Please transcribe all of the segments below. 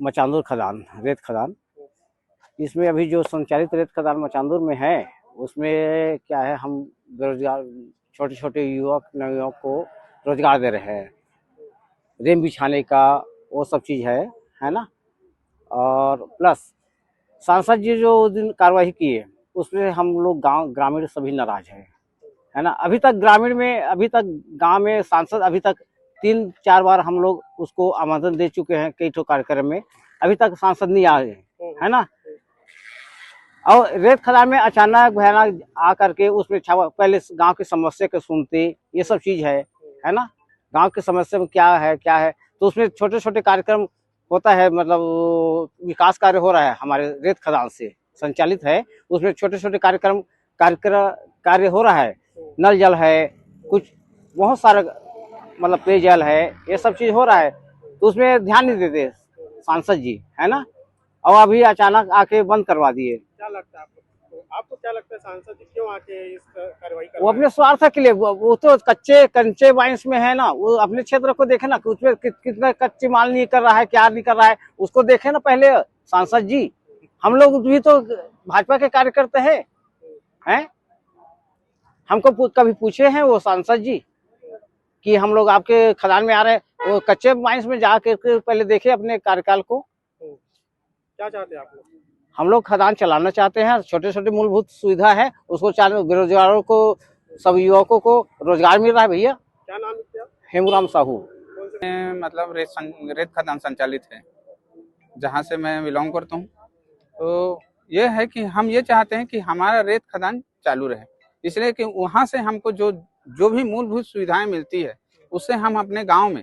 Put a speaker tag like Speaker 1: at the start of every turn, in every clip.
Speaker 1: मचांदूर खदान, रेत खदान। इसमें अभी जो संचालित रेत खदान मचांदूर में है, उसमें क्या है, हम बेरोजगार छोटे छोटे युवक नवयुवक को रोजगार दे रहे हैं। रेम बिछाने का वो सब चीज़ है ना। और प्लस सांसद जी जो उस दिन कार्रवाई किए, उसमें हम लोग ग्रामीण सभी नाराज है ना। अभी तक गांव में सांसद अभी तक 3-4 बार हम लोग उसको आमंत्रण दे चुके हैं कई ठो कार्यक्रम में, अभी तक सांसद नहीं आए है ना। और रेत खदान में अचानक भयानक आकर के उसमें पहले गांव की समस्या को सुनते, ये सब चीज है ना। गांव की समस्या में क्या है तो उसमें छोटे छोटे कार्यक्रम होता है, मतलब विकास कार्य हो रहा है हमारे रेत खदान से संचालित है। उसमें छोटे छोटे कार्य हो रहा है, नल जल है, कुछ बहुत सारा मतलब पेयजल है, ये सब चीज हो रहा है, तो उसमें ध्यान नहीं देते सांसद जी है ना। और अभी अचानक आके बंद करवा दिए।
Speaker 2: क्या लगता है आपको क्या लगता है सांसद जी क्यों आके इस कार्रवाई कर रहे हैं?
Speaker 1: वो अपने स्वार्थ के लिए, वो तो कंचे बाइंस में है ना, वो अपने क्षेत्र को देखे ना कि उसमें कितना कच्चे माल नहीं कर रहा है, क्या नहीं कर रहा है, उसको देखे ना पहले सांसद जी। हम लोग भी तो भाजपा के कार्यकर्ता हैं। हमको कभी पूछे हैं वो सांसद जी कि हम लोग आपके खदान में आ रहे हैं? वो कच्चे माइंस में जाकर पहले देखे अपने कार्यकाल को।
Speaker 2: क्या चाहते हैं आप लोग?
Speaker 1: हम लोग खदान चलाना चाहते हैं, छोटे छोटे मूलभूत सुविधा है उसको बेरोजगारों को, सब युवकों को रोजगार मिल रहा है। भैया
Speaker 2: क्या नाम है क्या?
Speaker 1: हेमूराम साहू।
Speaker 3: मतलब रेत खदान संचालित है जहाँ से मैं बिलोंग करता हूँ। तो ये है कि हम ये चाहते हैं कि हमारा रेत खदान चालू रहे, इसलिए कि वहाँ से हमको जो भी मूलभूत सुविधाएं मिलती है उससे हम अपने गांव में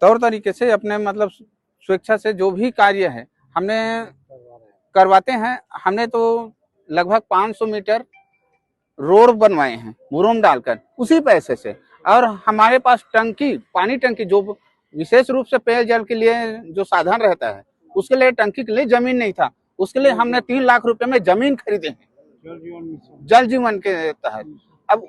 Speaker 3: तौर तरीके से अपने मतलब स्वेच्छा से जो भी कार्य है हमने करवाते हैं। हमने तो लगभग 500 मीटर रोड बनवाए हैं मुरम डालकर उसी पैसे से। और हमारे पास पानी टंकी जो विशेष रूप से पेयजल के लिए जो साधन रहता है, उसके लिए टंकी के लिए जमीन नहीं था, उसके लिए हमने 3 लाख रुपए में जमीन खरीदे हैं जल जीवन के तहत। अब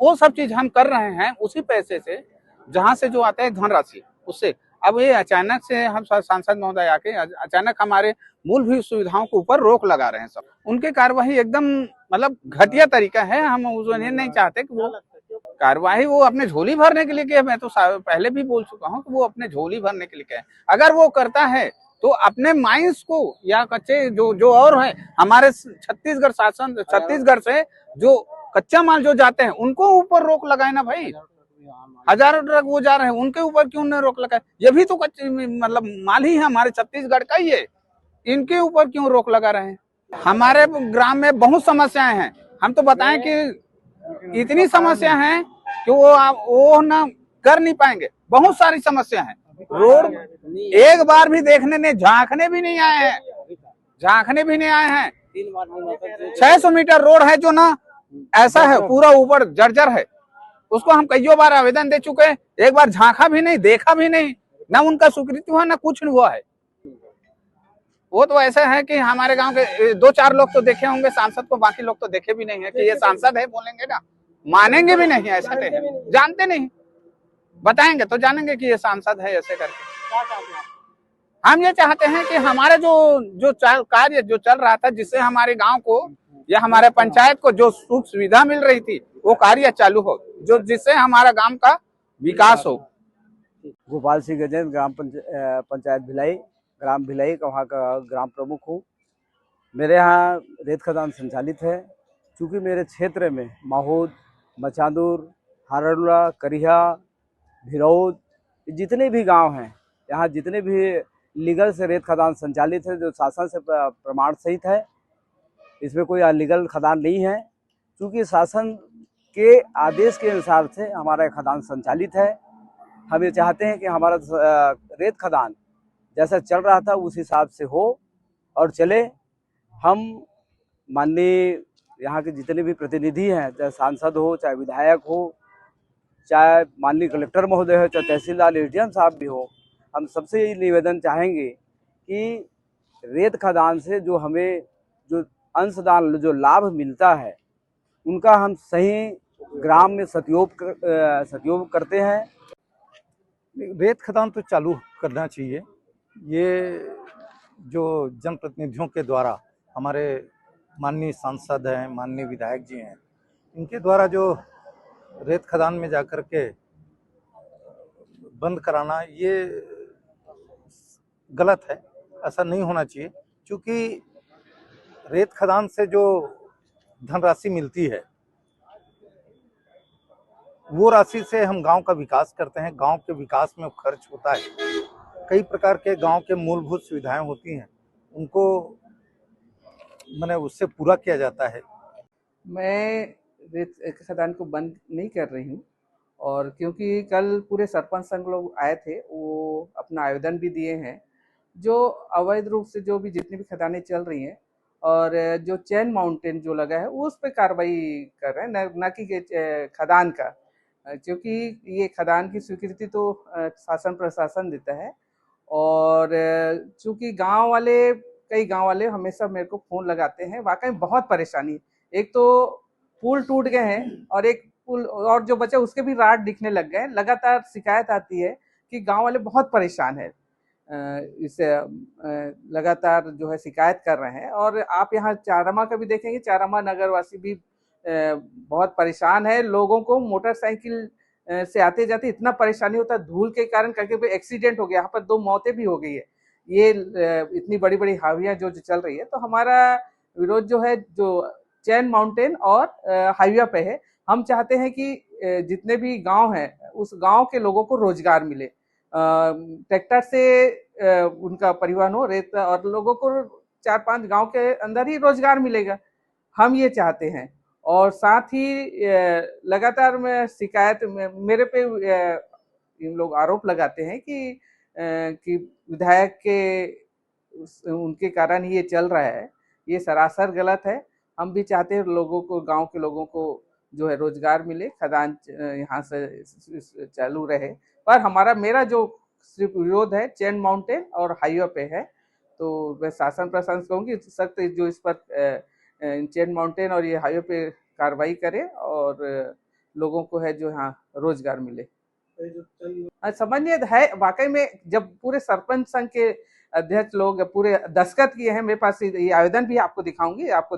Speaker 3: वो सब चीज हम कर रहे हैं उसी पैसे से, जहां से जो आता है धनराशि उससे। अब ये अचानक से हम सांसद महोदय आके अचानक हमारे मूलभूत सुविधाओं के ऊपर रोक लगा रहे हैं। सब उनके कार्यवाही एकदम मतलब घटिया तरीका है। हम उन्हें नहीं चाहते कि वो कार्यवाही वो अपने झोली भरने के लिए किया। मैं तो पहले भी बोल चुका हूँ कि वो अपने झोली भरने के लिए किया है। अगर वो करता है तो अपने माइंस को या कच्चे जो और है हमारे छत्तीसगढ़ से जो कच्चा माल जो जाते हैं उनको ऊपर रोक लगाए ना भाई। हजारों ट्रक वो जा रहे हैं, उनके ऊपर क्यों नहीं रोक लगाए? ये भी तो कच्चे मतलब माल ही है, हमारे छत्तीसगढ़ का ही है, इनके ऊपर क्यों रोक लगा रहे हैं? हमारे ग्राम में बहुत समस्याएं हैं। हम तो बताएं कि इतनी समस्या है कि वो ना कर नहीं पाएंगे। बहुत सारी समस्या है। रोड एक बार भी देखने ने झांकने भी नहीं आए हैं। 600 मीटर रोड है जो ना ऐसा है, पूरा ऊपर जर्जर है। उसको हम कई बार आवेदन दे चुके हैं, एक बार झांका भी नहीं, देखा भी नहीं, ना उनका स्वीकृति हुआ ना कुछ हुआ है। वो तो ऐसा है कि हमारे गांव के 2-4 लोग तो देखे होंगे सांसद को, बाकी लोग तो देखे भी नहीं है कि ये सांसद है। बोलेंगे ना, मानेंगे भी नहीं, ऐसा है, जानते नहीं। बताएंगे तो जानेंगे कि ये सांसद है ऐसे करके। हम ये चाहते हैं कि हमारे जो कार्य जो चल रहा था, जिससे हमारे गांव को या हमारे पंचायत को जो सुख सुविधा मिल रही थी, वो कार्य चालू हो, जिससे हमारा गांव का विकास हो।
Speaker 4: गोपाल सिंह गजेंद्र, ग्राम पंचायत भिलाई, ग्राम भिलाई का वहाँ का ग्राम प्रमुख हूँ। मेरे यहाँ रेत खदान संचालित है। चूँकि मेरे क्षेत्र में माहौद, मचांदूर, हारडुला, करिहा, भिरौद, जितने भी गांव हैं, यहाँ जितने भी लीगल से रेत खदान संचालित है, जो शासन से प्रमाण सहित है, इसमें कोई अनलीगल खदान नहीं है। क्योंकि शासन के आदेश के अनुसार से हमारा खदान संचालित है। हम ये चाहते हैं कि हमारा रेत खदान जैसा चल रहा था उस हिसाब से हो और चले। हम माननीय यहाँ के जितने भी प्रतिनिधि हैं, चाहे सांसद हो, चाहे विधायक हो, चाहे माननीय कलेक्टर महोदय हो, चाहे तहसीलदार एसडीएम साहब भी हो, हम सबसे यही निवेदन चाहेंगे कि रेत खदान से जो हमें जो अंशदान जो लाभ मिलता है, उनका हम सही ग्राम में सदुपयोग करते हैं।
Speaker 5: रेत खदान तो चालू करना चाहिए, ये जो जनप्रतिनिधियों के द्वारा हमारे माननीय सांसद हैं, माननीय विधायक जी हैं, इनके द्वारा जो रेत खदान में जाकर के बंद कराना ये गलत है। ऐसा नहीं होना चाहिए, क्योंकि रेत खदान से जो धनराशि मिलती है वो राशि से हम गांव का विकास करते हैं। गांव के विकास में खर्च होता है, कई प्रकार के गांव के मूलभूत सुविधाएं होती हैं, उनको मैंने उससे पूरा किया जाता है।
Speaker 6: मैं रेत खदान को बंद नहीं कर रही हूँ, और क्योंकि कल पूरे सरपंच संघ लोग आए थे, वो अपना आवेदन भी दिए हैं। जो अवैध रूप से जो भी जितनी भी खदानें चल रही हैं और जो चैन माउंटेन जो लगा है उस पर कार्रवाई कर रहे हैं, न कि खदान का, क्योंकि ये खदान की स्वीकृति तो शासन प्रशासन देता है। और चूंकि कई गांव वाले हमेशा मेरे को फोन लगाते हैं, वाकई बहुत परेशानी। एक तो पुल टूट गए हैं और एक पुल और जो बचे उसके भी राड दिखने लग गए। लगातार शिकायत आती है कि गांव वाले बहुत परेशान है, इससे लगातार जो है शिकायत कर रहे हैं। और आप यहाँ चारामा का भी देखेंगे, चारामा नगरवासी भी बहुत परेशान है। लोगों को मोटरसाइकिल से आते जाते इतना परेशानी होता है, धूल के कारण कभी एक्सीडेंट हो गया, यहाँ पर 2 मौतें भी हो गई है। ये इतनी बड़ी बड़ी हावियां जो चल रही है, तो हमारा विरोध जो है जो चैन माउंटेन और हाईवे पे है। हम चाहते हैं कि जितने भी गांव हैं उस गांव के लोगों को रोजगार मिले, ट्रैक्टर से उनका परिवहन हो रेत, और लोगों को 4-5 गांव के अंदर ही रोजगार मिलेगा, हम ये चाहते हैं। और साथ ही लगातार में शिकायत मेरे पे इन लोग आरोप लगाते हैं कि विधायक के उनके कारण ये चल रहा है। ये सरासर गलत है। हम भी चाहते हैं लोगों को, गांव के लोगों को जो है रोजगार मिले, खदान यहाँ से चालू रहे। पर मेरा जो सिर्फ विरोध है चैन माउंटेन और हाईवे पे है। तो मैं शासन प्रशासन कहूँगी सख्त जो इस पर चैन माउंटेन और ये हाईवे पे कार्रवाई करे और लोगों को है जो यहाँ रोजगार मिले। समझिए है वाकई में, जब पूरे सरपंच संघ के अध्यक्ष लोग पूरे दस्तखत किए हैं, मेरे पास ये आवेदन भी आपको दिखाऊंगी, आपको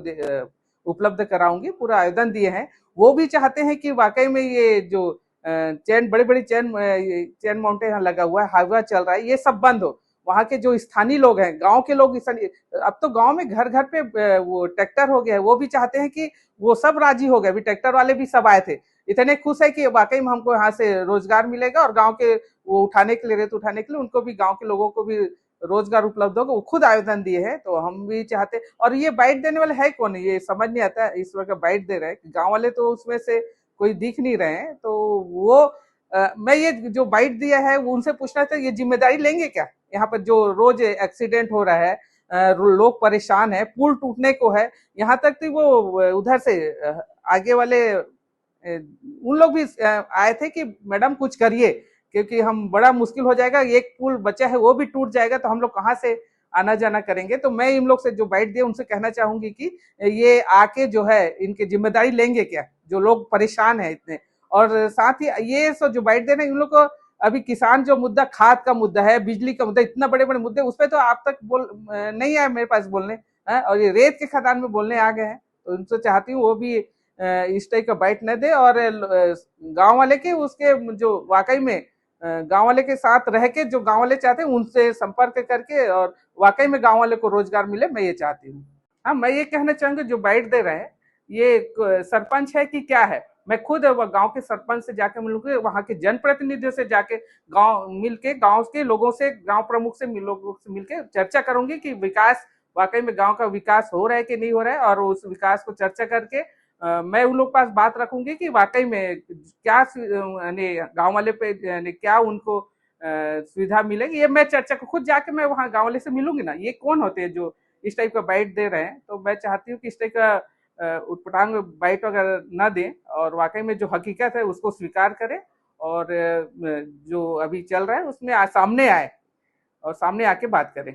Speaker 6: उपलब्ध कराऊंगी, पूरा आवेदन दिए हैं। वो भी चाहते हैं कि वाकई में ये जो बड़ी बड़ी चैन माउंटेन यहाँ लगा हुआ है, हाईवे चल रहा है, ये सब बंद हो। वहाँ के जो स्थानीय लोग हैं, गांव के लोग, अब तो गांव में घर घर पे वो ट्रैक्टर हो गया है, वो भी चाहते हैं कि वो सब राजी हो गए। अभी ट्रैक्टर वाले भी सब आए थे, इतने खुश है कि वाकई में हमको यहाँ से रोजगार मिलेगा, और गांव के वो उठाने के लिए, रेत उठाने के लिए उनको भी, गांव के लोगों को भी रोजगार उपलब्ध होगा। वो खुद आवेदन दिए हैं, तो हम भी चाहते। और ये बाइट देने वाले है कौन, ये समझ नहीं आता। इस वक्त बाइट दे रहे हैं गांव वाले, तो उसमें से कोई दिख नहीं रहे हैं। तो वो मैं ये जो बाइट दिया है वो उनसे पूछना था, ये जिम्मेदारी लेंगे क्या? यहाँ पर जो रोज एक्सीडेंट हो रहा है, लोग परेशान है, पुल टूटने को है, यहाँ तक कि वो उधर से आगे वाले उन लोग भी आए थे कि मैडम कुछ करिए, क्योंकि हम बड़ा मुश्किल हो जाएगा, एक पुल बचा है वो भी टूट जाएगा तो हम लोग कहाँ से आना जाना करेंगे। तो मैं इन लोग से जो बाइट दिया उनसे कहना चाहूंगी कि ये आके जो है इनकी जिम्मेदारी लेंगे क्या, जो लोग परेशान है इतने। और साथ ही ये सब जो बाइट दे रहे हैं, इन लोग को अभी किसान जो मुद्दा, खाद का मुद्दा है, बिजली का मुद्दा, इतना बड़े बड़े मुद्दे, उस पर तो आप तक नहीं आए मेरे पास बोलने, और ये रेत के खदान में बोलने आ गए हैं। तो उनसे चाहती हूँ वो भी इस टाइप का बाइट न दे, और गांव वाले के उसके जो वाकई में गांव वाले के साथ रह के जो गांव वाले चाहते हैं उनसे संपर्क करके और वाकई में गांव वाले को रोजगार मिले, मैं ये चाहती हूँ। हाँ, मैं ये कहना चाहूंगा जो बाइट दे रहे हैं ये सरपंच है कि क्या है। मैं खुद गांव के सरपंच से जाके मिलूंगी, वहां के जनप्रतिनिधियों से जाके गांव के लोगों से, गांव प्रमुख से लोगों से मिलके चर्चा करूंगी कि विकास वाकई में गांव का विकास हो रहा है कि नहीं हो रहा है, और उस विकास को चर्चा करके मैं उन लोग पास बात रखूंगी कि वाकई में क्या गांव वाले पे क्या उनको सुविधा मिलेगी। ये मैं चर्चा को खुद जाके मैं वहाँ गांव वाले से मिलूंगी ना। ये कौन होते हैं जो इस टाइप का बाइट दे रहे हैं? तो मैं चाहती हूँ कि इस टाइप का उटपटांग बाइट वगैरह न दें, और वाकई में जो हकीकत है उसको स्वीकार करें, और जो अभी चल रहा है उसमें सामने आए और सामने आके बात करें।